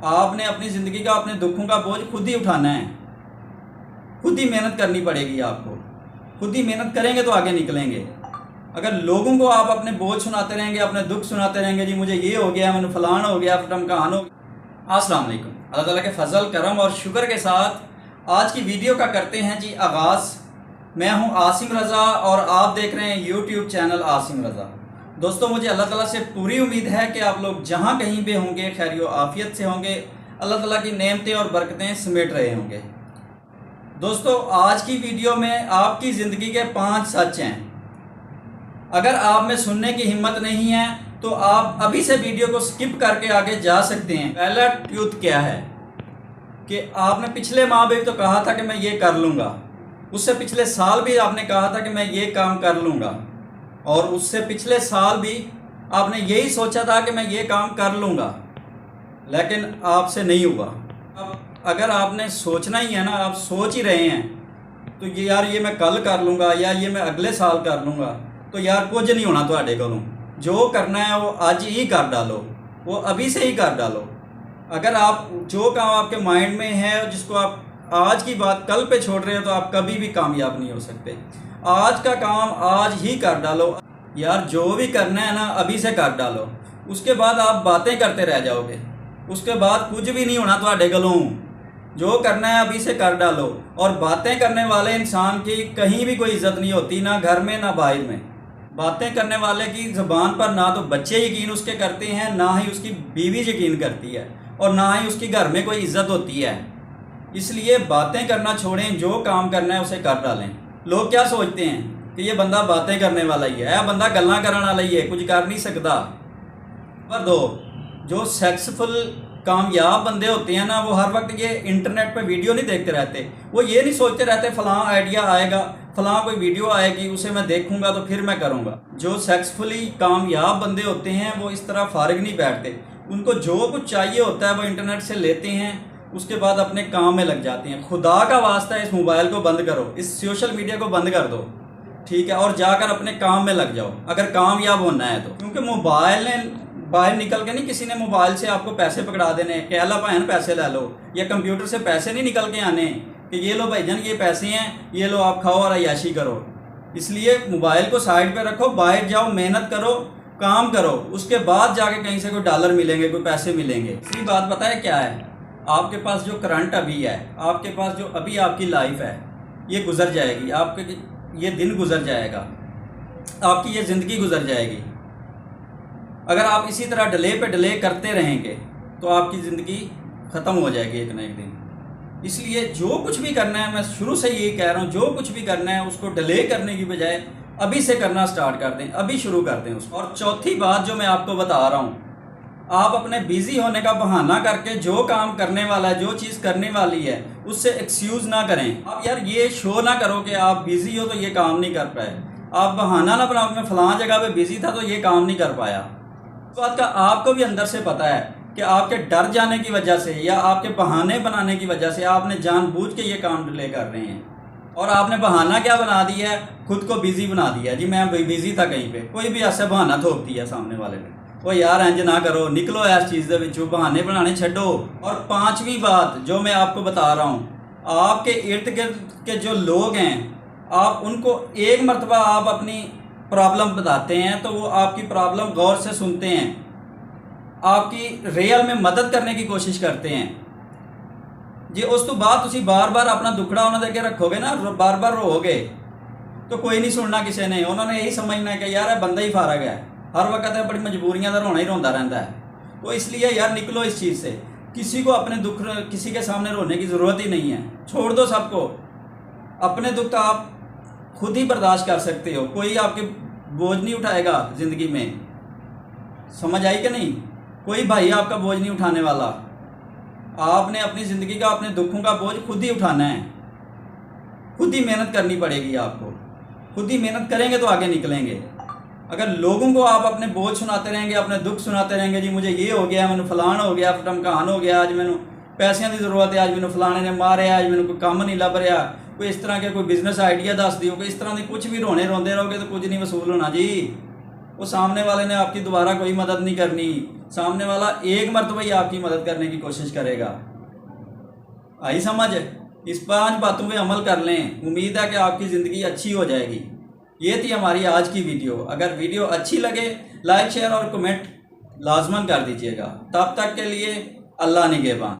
आपने अपनी ज़िंदगी का अपने दुखों का बोझ खुद ही उठाना है, खुद ही मेहनत करनी पड़ेगी आपको। खुद ही मेहनत करेंगे तो आगे निकलेंगे। अगर लोगों को आप अपने बोझ सुनाते रहेंगे, अपने दुख सुनाते रहेंगे, जी मुझे ये हो गया, मैंने फलान हो गया, ढमकान हो गया। अस्सलाम वालेकुम। अल्लाह ताला के फजल करम और शुक्र के साथ आज की वीडियो का करते हैं जी आगाज़। मैं हूं आसिम रज़ा और आप देख रहे हैं यूट्यूब चैनल आसिम रज़ा। दोस्तों, मुझे अल्लाह ताला से पूरी उम्मीद है कि आप लोग जहां कहीं भी होंगे खैरियो आफियत से होंगे, अल्लाह ताला की नेमतें और बरकतें समेट रहे होंगे। दोस्तों, आज की वीडियो में आपकी ज़िंदगी के 5 सच हैं। अगर आप में सुनने की हिम्मत नहीं है तो आप अभी से वीडियो को स्किप करके आगे जा सकते हैं। पहला ट्रूथ क्या है कि आपने पिछले माह भी तो कहा था कि मैं ये कर लूँगा, उससे पिछले साल भी आपने कहा था कि मैं ये काम कर लूँगा, और उससे पिछले साल भी आपने यही सोचा था कि मैं ये काम कर लूँगा, लेकिन आपसे नहीं हुआ। अब अगर आपने सोचना ही है ना, आप सोच ही रहे हैं तो ये यार ये मैं कल कर लूँगा या ये मैं अगले साल कर लूँगा, तो यार कुछ नहीं होना तुहाडे कोलों। जो करना है वो आज ही कर डालो, वो अभी से ही कर डालो। अगर आप जो काम आपके माइंड में है जिसको आप आज की बात कल पे छोड़ रहे हो तो आप कभी भी कामयाब नहीं हो सकते। आज का काम आज ही कर डालो यार, जो भी करना है ना अभी से कर डालो। उसके बाद आप बातें करते रह जाओगे, उसके बाद कुछ भी नहीं होना तुहाडे कोलों। जो करना है अभी से कर डालो। और बातें करने वाले इंसान की कहीं भी कोई इज्जत नहीं होती, ना घर में ना बाहर में। बातें करने वाले की ज़बान पर ना तो बच्चे यकीन उसके करते हैं, ना ही उसकी बीवी यकीन करती है, और ना ही उसकी घर में कोई इज्जत होती है। इसलिए बातें करना छोड़ें, जो काम करना है उसे कर डालें। लोग क्या सोचते हैं कि ये बंदा बातें करने वाला ही है, यह बंदा गल्लां करने वाला ही है, कुछ कर नहीं सकता। पर दो जो सक्सेसफुल कामयाब बंदे होते हैं ना, वो हर वक्त ये इंटरनेट पे वीडियो नहीं देखते रहते। वो ये नहीं सोचते रहते फलां आइडिया आएगा, फलां कोई वीडियो आएगी, उसे मैं देखूंगा तो फिर मैं करूंगा। जो सक्सेसफुली कामयाब बंदे होते हैं वो इस तरह फारिग नहीं बैठते। उनको जो कुछ चाहिए होता है वो इंटरनेट से लेते हैं, उसके बाद अपने काम में लग जाते हैं। खुदा का वास्ता है, इस मोबाइल को बंद करो, इस सोशल मीडिया को बंद कर दो, ठीक है, और जाकर अपने काम में लग जाओ अगर कामयाब होना है तो। क्योंकि मोबाइल ने बाहर निकल के नहीं, किसी ने मोबाइल से आपको पैसे पकड़ा देने कि अल्लाह भैन पैसे ले लो, या कंप्यूटर से पैसे नहीं निकल के आने कि ये लो भाईजान ये पैसे हैं, ये लो आप खाओ और अय्याशी करो। इसलिए मोबाइल को साइड पे रखो, बाहर जाओ, मेहनत करो, काम करो, उसके बाद जाके कहीं से कोई डॉलर मिलेंगे, कोई पैसे मिलेंगे। इसी बात पता है क्या है, आपके पास जो करंट अभी है, आपके पास जो अभी आपकी लाइफ है, ये गुजर जाएगी, आपके ये दिन गुजर जाएगा, आपकी ये ज़िंदगी गुजर जाएगी। अगर आप इसी तरह डिले पे डिले करते रहेंगे तो आपकी ज़िंदगी ख़त्म हो जाएगी एक ना एक दिन। इसलिए जो कुछ भी करना है, मैं शुरू से यही कह रहा हूँ, जो कुछ भी करना है उसको डिले करने की बजाय अभी से करना स्टार्ट कर दें, अभी शुरू कर दें उसको। और चौथी बात जो मैं आपको बता रहा हूँ, आप अपने बिज़ी होने का बहाना करके जो काम करने वाला है, जो चीज़ करने वाली है, उससे एक्सक्यूज़ ना करें। आप यार ये शो ना करो कि आप बिज़ी हो तो ये काम नहीं कर पाए। आप बहाना ना बनाओ, मैं फ़लाँ जगह पे बिज़ी था तो ये काम नहीं कर पाया। इस बात का आपको भी अंदर से पता है कि आपके डर जाने की वजह से या आपके बहाने बनाने की वजह से आपने जानबूझ के ये काम डिले कर रहे हैं। और आपने बहाना क्या बना दिया है, खुद को बिज़ी बना दिया। जी मैं बिज़ी था कहीं पे, कोई भी ऐसे बहाना थोप दिया सामने वाले ने, वो यार इंज ना करो, निकलो इस चीज़ के विचों, बहाने बनाने छड्डो। और 5वीं बात जो मैं आपको बता रहा हूँ, आपके इर्द गिर्द के जो लोग हैं, आप उनको एक मरतबा आप अपनी प्रॉब्लम बताते हैं तो वो आपकी प्रॉब्लम गौर से सुनते हैं, आपकी रियल में मदद करने की कोशिश करते हैं जी। उस तो बाद तुसी बार बार अपना दुखड़ा उन्होंने अगे रखोगे ना, बार बार रोओगे तो कोई नहीं सुनना किसी ने। उन्होंने यही समझना है कि यार है बंदा ही फारग है, हर वक्त बड़ी मजबूरियां का रोना ही रोंदा रहता है। तो इसलिए यार निकलो इस चीज़ से। किसी को अपने दुख किसी के सामने रोने की ज़रूरत ही नहीं है, छोड़ दो सबको। अपने दुख तो आप खुद ही बर्दाश्त कर सकते हो, कोई आपके बोझ नहीं उठाएगा ज़िंदगी में। समझ आई कि नहीं? कोई भाई आपका बोझ नहीं उठाने वाला। आपने अपनी ज़िंदगी का अपने दुखों का बोझ खुद ही उठाना है, खुद ही मेहनत करनी पड़ेगी आपको। खुद ही मेहनत करेंगे तो आगे निकलेंगे। अगर लोगों को आप अपने बोझ सुनाते रहेंगे, अपने दुख सुनाते रहेंगे, जी मुझे ये हो गया, मैंने फलान हो गया, ढमकान हो गया, आज मैंने पैसों की ज़रूरत है, आज मैंने फलाने ने मारे, आज मैंने कोई काम नहीं लभ रहा, कोई इस तरह के कोई बिजनेस आइडिया दस दियो, कोई इस तरह की कुछ भी रोने रोंदे रहोगे तो कुछ नहीं वसूल होना जी। वो सामने वाले ने आपकी दोबारा कोई मदद नहीं करनी। सामने वाला एक मरतबा ही आपकी मदद करने की कोशिश करेगा। आई समझ? इस 5 बातों पे अमल कर लें, उम्मीद है कि आपकी ज़िंदगी अच्छी हो जाएगी। ये थी हमारी आज की वीडियो। अगर वीडियो अच्छी लगे लाइक शेयर और कमेंट लाजमन कर दीजिएगा। तब तक के लिए अल्लाह निगहबान।